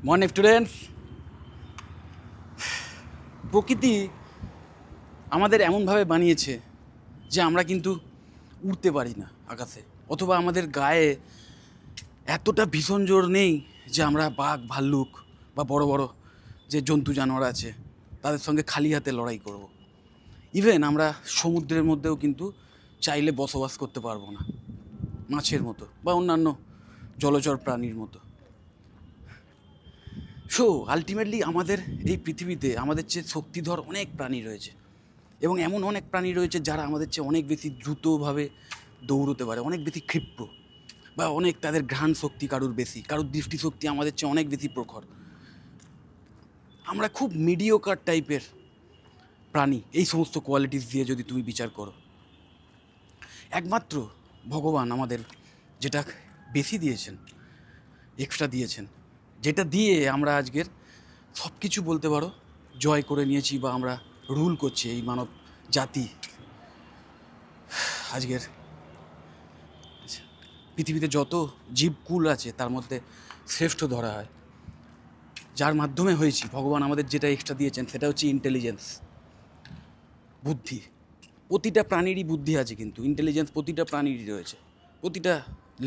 Morning students. প্রকৃতি আমাদের এমনভাবে বানিয়েছে যে আমরা কিন্তু উড়তে পারি না আকাশে, অথবা আমাদের গায়ে এতটা ভীষণ জোর নেই যে আমরা বাঘ ভাল্লুক বা বড় বড় যে জন্তু জানোয়ার আছে তাদের সঙ্গে খালি হাতে লড়াই করব। ইভেন আমরা সমুদ্রের মধ্যেও কিন্তু চাইলে বসবাস করতে পারবো না, মাছের মতো বা অন্যান্য জলচর প্রাণীর মতো। সো আলটিমেটলি আমাদের এই পৃথিবীতে আমাদের চেয়ে শক্তিধর অনেক প্রাণী রয়েছে, এবং এমন অনেক প্রাণী রয়েছে যারা আমাদের চেয়ে অনেক বেশি দ্রুতভাবে দৌড়তে পারে, অনেক বেশি ক্ষিপ্র, বা অনেক তাদের ঘ্রাণ শক্তি কারুর বেশি, কারুর দৃষ্টিশক্তি আমাদের চেয়ে অনেক বেশি প্রখর। আমরা খুব মিডিওকার টাইপের প্রাণী এই সমস্ত কোয়ালিটিস দিয়ে যদি তুমি বিচার করো। একমাত্র ভগবান আমাদের যেটা বেশি দিয়েছেন, এক্সট্রা দিয়েছেন, যেটা দিয়ে আমরা আজকের সব কিছু বলতে পারো জয় করে নিয়েছি, বা আমরা রুল করছি এই মানব জাতি। আজকের পৃথিবীতে যত জীবকুল আছে তার মধ্যে শ্রেষ্ঠ ধরা হয়, যার মাধ্যমে হয়েছি। ভগবান আমাদের যেটা এক্সট্রা দিয়েছেন সেটা হচ্ছে ইন্টেলিজেন্স, বুদ্ধি। প্রতিটা প্রাণীরই বুদ্ধি আছে, কিন্তু ইন্টেলিজেন্স প্রতিটা প্রাণীরই রয়েছে, প্রতিটা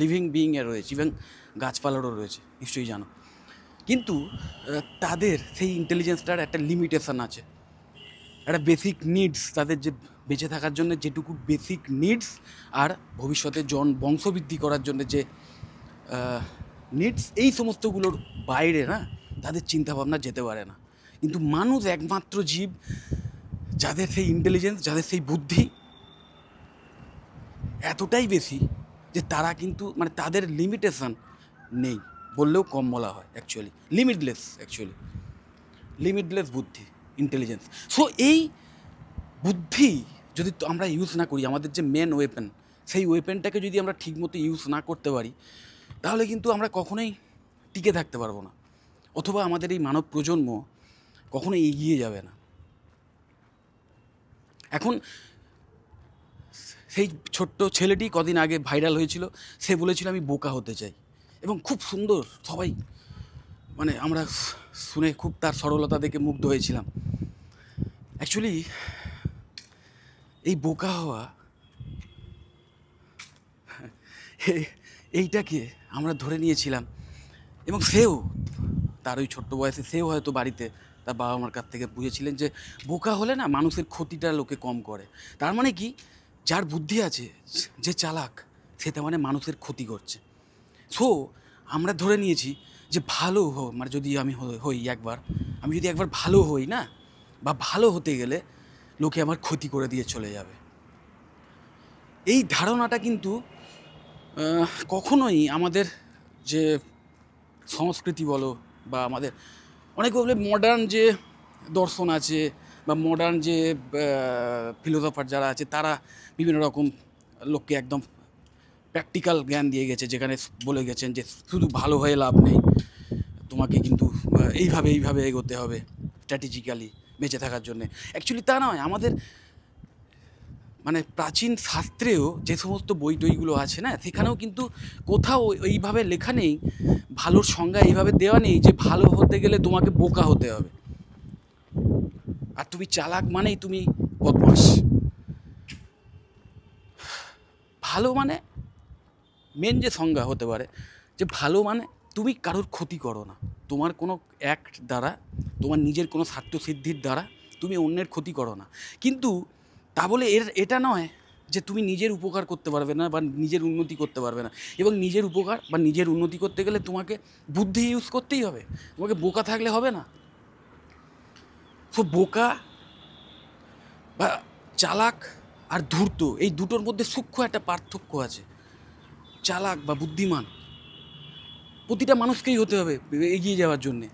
লিভিং বিইংয়ের রয়েছে, ইভেন গাছপালারও রয়েছে, নিশ্চয়ই জানো। কিন্তু তাদের সেই ইন্টেলিজেন্সটার একটা লিমিটেশন আছে, একটা বেসিক নিডস, তাদের যে বেঁচে থাকার জন্য যেটুকু বেসিক নিডস, আর ভবিষ্যতে বংশবৃদ্ধি করার জন্য যে নিডস, এই সমস্তগুলোর বাইরে না তাদের চিন্তাভাবনা যেতে পারে না। কিন্তু মানুষ একমাত্র জীব যাদের সেই ইন্টেলিজেন্স, যাদের সেই বুদ্ধি এতটাই বেশি যে তারা কিন্তু মানে তাদের লিমিটেশন নেই বললেও কম বলা হয়। অ্যাকচুয়ালি লিমিটলেস বুদ্ধি, ইন্টেলিজেন্স। সো এই বুদ্ধি যদি আমরা ইউজ না করি, আমাদের যে মেন ওয়েপেন, সেই ওয়েপেনটাকে যদি আমরা ঠিকমতো ইউজ না করতে পারি, তাহলে কিন্তু আমরা কখনোই টিকে থাকতে পারবো না, অথবা আমাদের এই মানব প্রজন্ম কখনোই এগিয়ে যাবে না। এখন সেই ছোট্ট ছেলেটি কদিন আগে ভাইরাল হয়েছিল, সে বলেছিল আমি বোকা হতে চাই, এবং খুব সুন্দর, সবাই মানে আমরা শুনে খুব তার সরলতা দেখে মুগ্ধ হয়েছিলাম। অ্যাকচুয়ালি এই বোকা হওয়া, এইটাকে আমরা ধরে নিয়েছিলাম, এবং সেও তার ওই ছোট্ট বয়সে সেও হয়তো বাড়িতে তার বাবা মার কাছ থেকে বুঝেছিলেন যে বোকা হলে না মানুষের ক্ষতিটা লোকে কম করে। তার মানে কি, যার বুদ্ধি আছে, যে চালাক, সে তার মানে মানুষের ক্ষতি করছে। সো আমরা ধরে নিয়েছি যে ভালো মানে যদি আমি আমি যদি একবার ভালো হই না, বা ভালো হতে গেলে লোকে আমার ক্ষতি করে দিয়ে চলে যাবে। এই ধারণাটা কিন্তু কখনোই আমাদের যে সংস্কৃতি বলো, বা আমাদের অনেকগুলো মডার্ন যে দর্শন আছে, বা মডার্ন যে ফিলোসফার যারা আছে, তারা বিভিন্ন রকম লোককে একদম প্র্যাকটিক্যাল জ্ঞান দিয়ে গেছে, যেখানে বলে গেছেন যে শুধু ভালো হয়ে লাভ নেই, তোমাকে কিন্তু এইভাবে এগোতে হবে স্ট্র্যাটেজিক্যালি বেঁচে থাকার জন্যে। অ্যাকচুয়ালি তা নয়। আমাদের মানে প্রাচীন শাস্ত্রেও যে সমস্ত বই টইগুলো আছে না, সেখানেও কিন্তু কোথাও এইভাবে লেখা নেই, ভালোর সংজ্ঞা এইভাবে দেওয়া নেই যে ভালো হতে গেলে তোমাকে বোকা হতে হবে, আর তুমি চালাক মানেই তুমি বদমাশ। ভালো মানে মেন যে সংজ্ঞা হতে পারে যে ভালো মানে তুমি কারোর ক্ষতি করো না, তোমার কোনো অ্যাক্ট দ্বারা, তোমার নিজের কোনো স্বার্থসিদ্ধির দ্বারা তুমি অন্যের ক্ষতি করো না। কিন্তু তা বলে এটা নয় যে তুমি নিজের উপকার করতে পারবে না বা নিজের উন্নতি করতে পারবে না। এবং নিজের উপকার বা নিজের উন্নতি করতে গেলে তোমাকে বুদ্ধি ইউজ করতেই হবে, তোমাকে বোকা থাকলে হবে না। তো বোকা বা চালাক আর ধূর্ত, এই দুটোর মধ্যে সূক্ষ্ম একটা পার্থক্য আছে। চালাক বা বুদ্ধিমান প্রতিটা মানুষকেই হতে হবে এগিয়ে যাওয়ার জন্যে।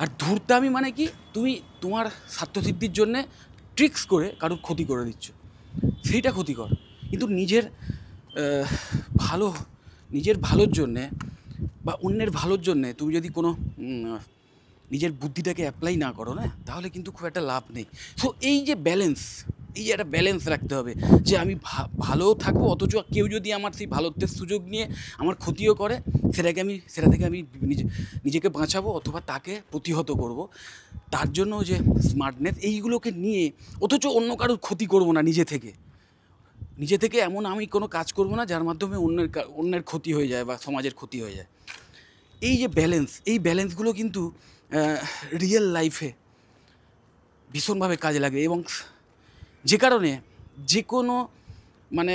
আর ধূর্তামি মানে কি, তুমি তোমার স্বার্থসিদ্ধির জন্যে ট্রিক্স করে কারোর ক্ষতি করে দিচ্ছ, সেইটা ক্ষতিকর। কিন্তু ভালো নিজের ভালোর জন্যে বা অন্যের ভালোর জন্যে তুমি যদি কোনো নিজের বুদ্ধিটাকে অ্যাপ্লাই না করো না, তাহলে কিন্তু খুব একটা লাভ নেই। সো এই যে ব্যালেন্স, এই একটা ব্যালেন্স রাখতে হবে যে আমি ভালোও থাকবো, অথচ কেউ যদি আমার সেই ভালোত্বের সুযোগ নিয়ে আমার ক্ষতিও করে, সেটা থেকে আমি নিজেকে বাঁচাবো অথবা তাকে প্রতিহত করব। তার জন্য যে স্মার্টনেস এইগুলোকে নিয়ে, অথচ অন্য কারোর ক্ষতি করব না, নিজে থেকে এমন আমি কোনো কাজ করব না যার মাধ্যমে অন্যের ক্ষতি হয়ে যায় বা সমাজের ক্ষতি হয়ে যায়। এই যে এই ব্যালেন্সগুলো কিন্তু রিয়েল লাইফে ভীষণভাবে কাজে লাগে, এবং যে কারণে যে কোনো মানে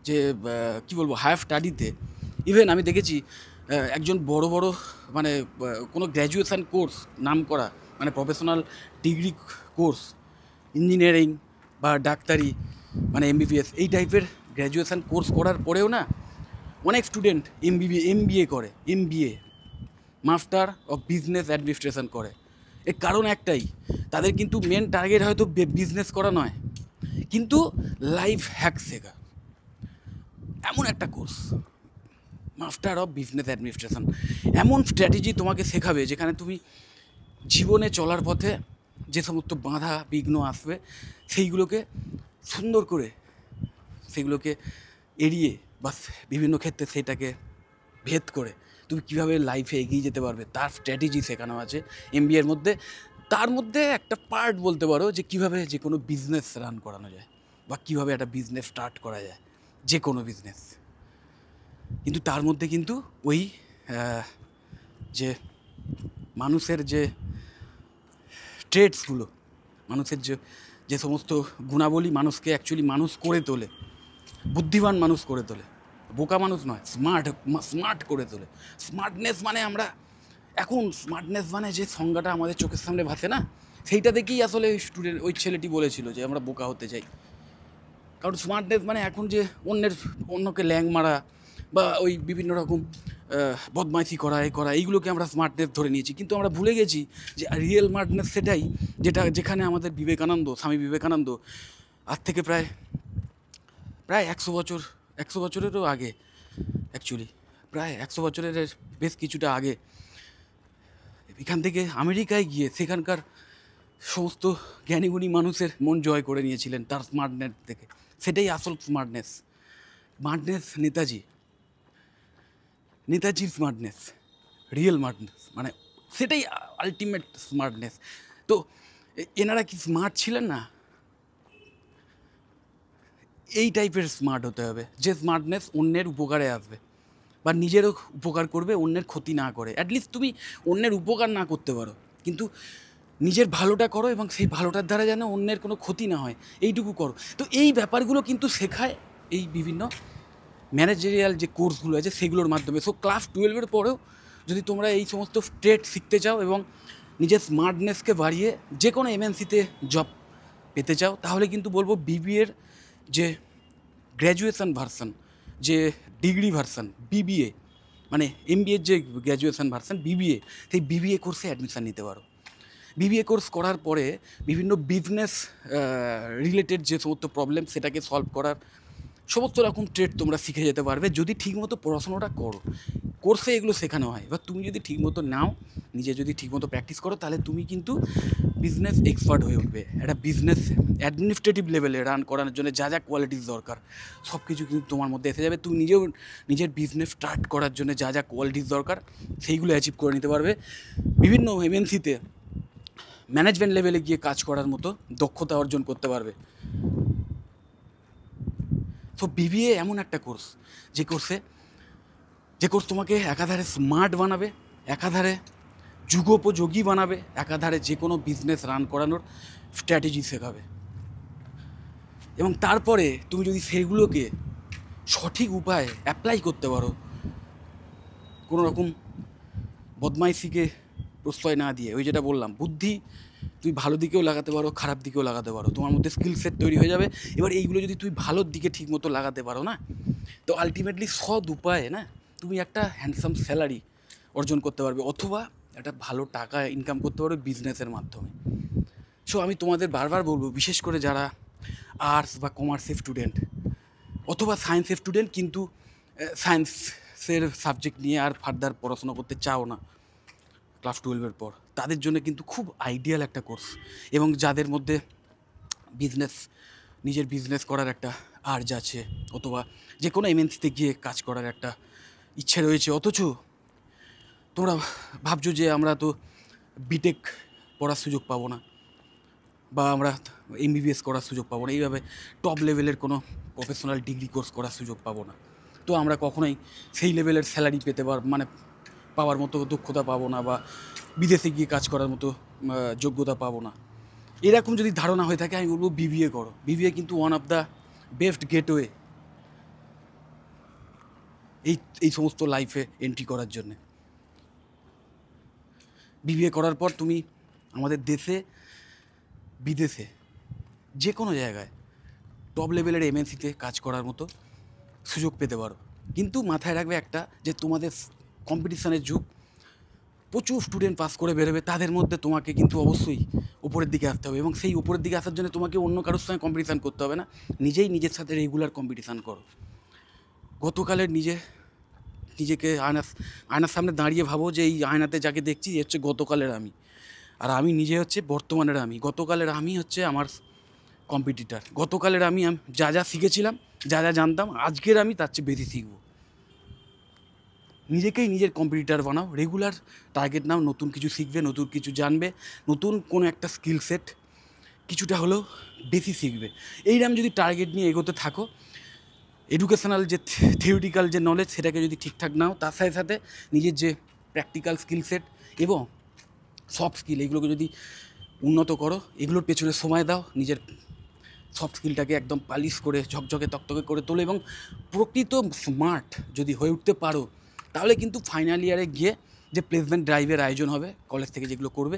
যে কী বলবো, হায়ার স্টাডিতে ইভেন আমি দেখেছি একজন বড় মানে কোনো গ্র্যাজুয়েশান কোর্স নাম করা, মানে প্রফেশনাল ডিগ্রি কোর্স, ইঞ্জিনিয়ারিং বা ডাক্তারি মানে MBBS এই টাইপের গ্র্যাজুয়েশান কোর্স করার পরেও না অনেক স্টুডেন্ট MBA করে, MBA master of business administration করে। এর কারণ একটাই, তাদের কিন্তু মেন টার্গেট হয়তো বিজনেস করা নয়, কিন্তু লাইফ হ্যাক শেখা। এমন একটা course master of business administration, এমন স্ট্র্যাটেজি তোমাকে শেখাবে যেখানে তুমি জীবনে চলার পথে যে সমস্ত বাধা বিঘ্ন আসবে সেইগুলোকে সুন্দর করে সেগুলোকে এড়িয়ে বা বিভিন্ন ক্ষেত্রে সেটাকে ভেদ করে তুমি কীভাবে লাইফে এগিয়ে যেতে পারবে তার স্ট্র্যাটেজি শেখানো আছে MBA এর মধ্যে। তার মধ্যে একটা পার্ট বলতে পারো যে কীভাবে যে কোনো বিজনেস রান করানো যায় বা কীভাবে একটা বিজনেস স্টার্ট করা যায়, যে কোনো বিজনেস। কিন্তু তার মধ্যে কিন্তু ওই যে মানুষের যে ট্রেডসগুলো, মানুষের যে সমস্ত গুণাবলী মানুষকে অ্যাকচুয়ালি মানুষ করে তোলে, বুদ্ধিমান মানুষ করে তোলে, বোকা মানুষ নয়, স্মার্ট করে তোলে। স্মার্টনেস মানে স্মার্টনেস মানে যে সংজ্ঞাটা আমাদের চোখের সামনে ভাসে না, সেইটা দেখেই আসলে ওই ছেলেটি বলেছিল যে আমরা বোকা হতে চাই। কারণ স্মার্টনেস মানে এখন যে অন্যকে ল্যাং মারা বা ওই বিভিন্ন রকম বদমাইশি করা এইগুলোকে আমরা স্মার্টনেস ধরে নিয়েছি, কিন্তু আমরা ভুলে গেছি যে রিয়েল স্মার্টনেস সেটাই যেখানে আমাদের স্বামী বিবেকানন্দ আজ থেকে প্রায় 100 বছরেরও আগে, অ্যাকচুয়ালি প্রায় 100 বছরের বেশ কিছুটা আগে এখান থেকে আমেরিকায় গিয়ে সেখানকার সমস্ত জ্ঞানীগুণী মানুষের মন জয় করে নিয়েছিলেন তার স্মার্টনেস থেকে। সেটাই আসল স্মার্টনেস। নেতাজির স্মার্টনেস, রিয়েল স্মার্টনেস মানে সেটাই আলটিমেট স্মার্টনেস। তো এনারা কি স্মার্ট ছিলেন না? এই টাইপের স্মার্ট হতে হবে যে স্মার্টনেস অন্যের উপকারে আসবে বা নিজেরও উপকার করবে, অন্যের ক্ষতি না করে। অ্যাটলিস্ট তুমি অন্যের উপকার না করতে পারো, কিন্তু নিজের ভালোটা করো এবং সেই ভালোটার দ্বারা যেন অন্যের কোনো ক্ষতি না হয়, এইটুকু করো। তো এই ব্যাপারগুলো কিন্তু শেখায় এই বিভিন্ন ম্যানেজারিয়াল যে কোর্সগুলো আছে সেগুলোর মাধ্যমে। সো ক্লাস 12-এর পরেও যদি তোমরা এই সমস্ত ট্রেড শিখতে চাও এবং নিজের স্মার্টনেসকে বাড়িয়ে যে কোনো MNC-তে জব পেতে চাও, তাহলে কিন্তু বলবো BBA-র যে গ্র্যাজুয়েশন ভার্সন, যে ডিগ্রি ভার্সন BBA, মানে MBA-র যে গ্র্যাজুয়েশন ভার্সন BBA, সেই BBA কোর্সে অ্যাডমিশান নিতে পারো। BBA কোর্স করার পরে বিভিন্ন বিজনেস রিলেটেড যে সমস্ত প্রবলেম সেটাকে সলভ করার সমস্ত রকম ট্রেড তোমরা শিখে যেতে পারবে যদি ঠিকমতো পড়াশোনাটা করো। কোর্সে এগুলো শেখানো হয়। এবার তুমি যদি ঠিকমতো নাও, নিজে যদি ঠিকমতো প্র্যাকটিস করো, তাহলে তুমি কিন্তু বিজনেস এক্সপার্ট হয়ে উঠবে। একটা বিজনেস অ্যাডমিনিস্ট্রেটিভ লেভেলে রান করানোর জন্য যা যা কোয়ালিটিস দরকার সব কিছু কিন্তু তোমার মধ্যে এসে যাবে। তুমি নিজের বিজনেস স্টার্ট করার জন্য যা যা কোয়ালিটিস দরকার সেইগুলো অ্যাচিভ করে নিতে পারবে। বিভিন্ন MNC-তে ম্যানেজমেন্ট লেভেলে গিয়ে কাজ করার মতো দক্ষতা অর্জন করতে পারবে। তো BBA এমন একটা কোর্স যে কোর্স তোমাকে একাধারে স্মার্ট বানাবে, একাধারে যুগোপযোগী বানাবে, একাধারে যে কোনো বিজনেস রান করানোর স্ট্র্যাটেজি শেখাবে। এবং তারপরে তুমি যদি সেগুলোকে সঠিক উপায়ে অ্যাপ্লাই করতে পারো, কোনো রকম বদমাইশিকে প্রশ্রয় না দিয়ে, ওই যেটা বললাম, বুদ্ধি তুই ভালো দিকেও লাগাতে পারো, খারাপ দিকেও লাগাতে পারো, তোমার মধ্যে স্কিল সেট তৈরি হয়ে যাবে। এবার এইগুলো যদি তুই ভালোর দিকে ঠিকমতো লাগাতে পারো না, তো আলটিমেটলি সৎ উপায়ে না তুমি একটা হ্যান্ডসাম স্যালারি অর্জন করতে পারবে, অথবা একটা ভালো টাকা ইনকাম করতে পারবে বিজনেসের মাধ্যমে। সো আমি তোমাদের বারবার বলবো, বিশেষ করে যারা আর্টস বা কমার্সের স্টুডেন্ট অথবা সায়েন্সের স্টুডেন্ট, কিন্তু সায়েন্সের সাবজেক্ট নিয়ে আর ফার্দার পড়াশোনা করতে চাও না ক্লাস 12-এর পর, তাদের জন্য কিন্তু খুব আইডিয়াল একটা কোর্স। এবং যাদের মধ্যে বিজনেস, নিজের বিজনেস করার একটা আর্জ আছে, অথবা যে কোনো এমএনসিতে গিয়ে কাজ করার একটা ইচ্ছে রয়েছে, অথচ তোমরা ভাবছো যে আমরা তো বিটেক পড়ার সুযোগ পাবো না, বা আমরা এমবিবিএস করার সুযোগ পাবো না, এইভাবে টপ লেভেলের কোনো প্রফেশনাল ডিগ্রি কোর্স করার সুযোগ পাবো না, তো আমরা কখনোই সেই লেভেলের স্যালারি পেতে মানে পাওয়ার মতো দক্ষতা পাবো না, বা বিদেশে গিয়ে কাজ করার মতো যোগ্যতা পাবো না। এরকম যদি ধারণা হয়ে থাকে, আমি বলবো বিবিএ করো। বিবিএ কিন্তু one of the best gateway এই এই সমস্ত লাইফে এন্ট্রি করার জন্যে। বিবিএ করার পর তুমি আমাদের দেশে বিদেশে যে কোনো জায়গায় টপ লেভেলের এমএনসিতে কাজ করার মতো সুযোগ পেতে পারো। কিন্তু মাথায় রাখবে একটা, যে তোমাদের কম্পিটিশানের যুগ, প্রচুর স্টুডেন্ট পাস করে বেরোবে, তাদের মধ্যে তোমাকে কিন্তু অবশ্যই উপরের দিকে আসতে হবে, এবং সেই উপরের দিকে আসার জন্য তোমাকে অন্য কারোর সঙ্গে কম্পিটিশান করতে হবে না, নিজেই নিজের সাথে রেগুলার কম্পিটিশান করো। গতকালের নিজেকে আয়নার সামনে দাঁড়িয়ে ভাবো যে এই আয়নাতে যাকে দেখছি হচ্ছে গতকালের আমি, আর আমি নিজে হচ্ছে বর্তমানের আমি। গতকালের আমি হচ্ছে আমার কম্পিটিটার, গতকালের আমি যা যা শিখেছিলাম, যা যা জানতাম, আজকের আমি তার চেয়ে বেশি শিখব। নিজেকেই নিজের কম্পিটিটার বানাও, রেগুলার টার্গেট নাও, নতুন কিছু শিখবে, নতুন কিছু জানবে, নতুন কোনো একটা স্কিল সেট কিছুটা হলেও বেশি শিখবে। এইরকম যদি টার্গেট নিয়ে এগোতে থাকো, এডুকেশনাল যে থিওরিটিক্যাল যে নলেজ সেটাকে যদি ঠিকঠাক নাও, তার সাথে সাথে নিজের যে প্র্যাকটিক্যাল স্কিল সেট এবং সফট স্কিল, এগুলোকে যদি উন্নত করো, এগুলোর পেছনে সময় দাও, নিজের সফট স্কিলটাকে একদম পালিশ করে ঝকঝকে তকতকে করে তোলো, এবং প্রকৃত স্মার্ট যদি হয়ে উঠতে পারো, তাহলে কিন্তু ফাইনাল ইয়ারে গিয়ে যে প্লেসমেন্ট ড্রাইভের আয়োজন হবে কলেজ থেকে, যেগুলো করবে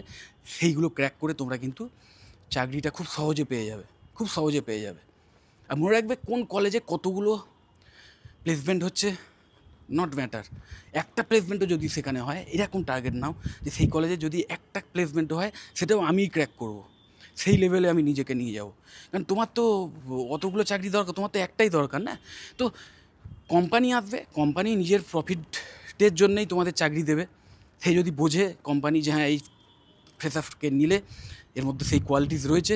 সেইগুলো ক্র্যাক করে তোমরা কিন্তু চাকরিটা খুব সহজে পেয়ে যাবে, খুব সহজে পেয়ে যাবে। আর মনে রাখবে কোন কলেজে কতগুলো প্লেসমেন্ট হচ্ছে নট ম্যাটার, একটা প্লেসমেন্টও যদি সেখানে হয়, এরকম টার্গেট নাও যে সেই কলেজে যদি একটা প্লেসমেন্টও হয় সেটাও আমিই ক্র্যাক করব, সেই লেভেলে আমি নিজেকে নিয়ে যাব। কারণ তোমার তো অতগুলো চাকরি দরকার, তোমার তো একটাই দরকার না। তো কোম্পানি আসবে, কোম্পানি নিজের প্রফিটের জন্যই তোমাদের চাকরি দেবে। সেই যদি বোঝে কোম্পানি যে হ্যাঁ এই ফ্রেশারকে নিলে এর মধ্যে সেই কোয়ালিটিস রয়েছে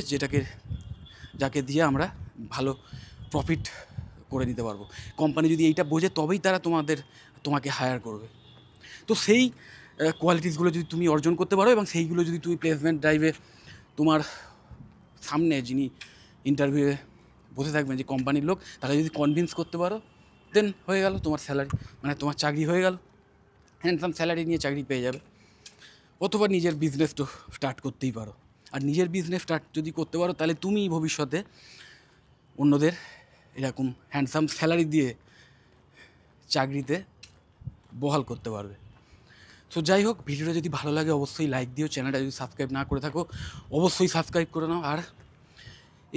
যাকে দিয়ে আমরা ভালো প্রফিট করে নিতে পারবো, কোম্পানি যদি এইটা বোঝে, তবেই তারা তোমাকে হায়ার করবে। তো সেই কোয়ালিটিসগুলো যদি তুমি অর্জন করতে পারো, এবং সেইগুলো যদি তুমি প্লেসমেন্ট ড্রাইভে তোমার সামনে যিনি ইন্টারভিউয়ে বসে থাকবেন যে কোম্পানির লোক, তারা যদি কনভিন্স করতে পারো, দেন হয়ে গেল তোমার স্যালারি, মানে তোমার চাকরি হয়ে গেল, হ্যান্ডসাম স্যালারি নিয়ে চাকরি পেয়ে যাবে। অথবা নিজের বিজনেস তো স্টার্ট করতেই পারো, আর নিজের বিজনেস স্টার্ট যদি করতে পারো, তাহলে তুমি ভবিষ্যতে অন্যদের এরকম হ্যান্ডসাম স্যালারি দিয়ে চাকরিতে বহাল করতে পারবে। সো যাই হোক, ভিডিওটা যদি ভালো লাগে অবশ্যই লাইক দিও, চ্যানেলটা যদি সাবস্ক্রাইব না করে থাকো অবশ্যই সাবস্ক্রাইব করে নাও। আর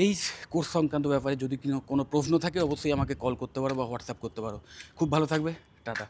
এই কোর্স সংক্রান্ত ব্যাপারে যদি কোনো প্রশ্ন থাকে অবশ্যই আমাকে কল করতে পারো বা হোয়াটসঅ্যাপ করতে পারো। খুব ভালো থাকবে, টাটা।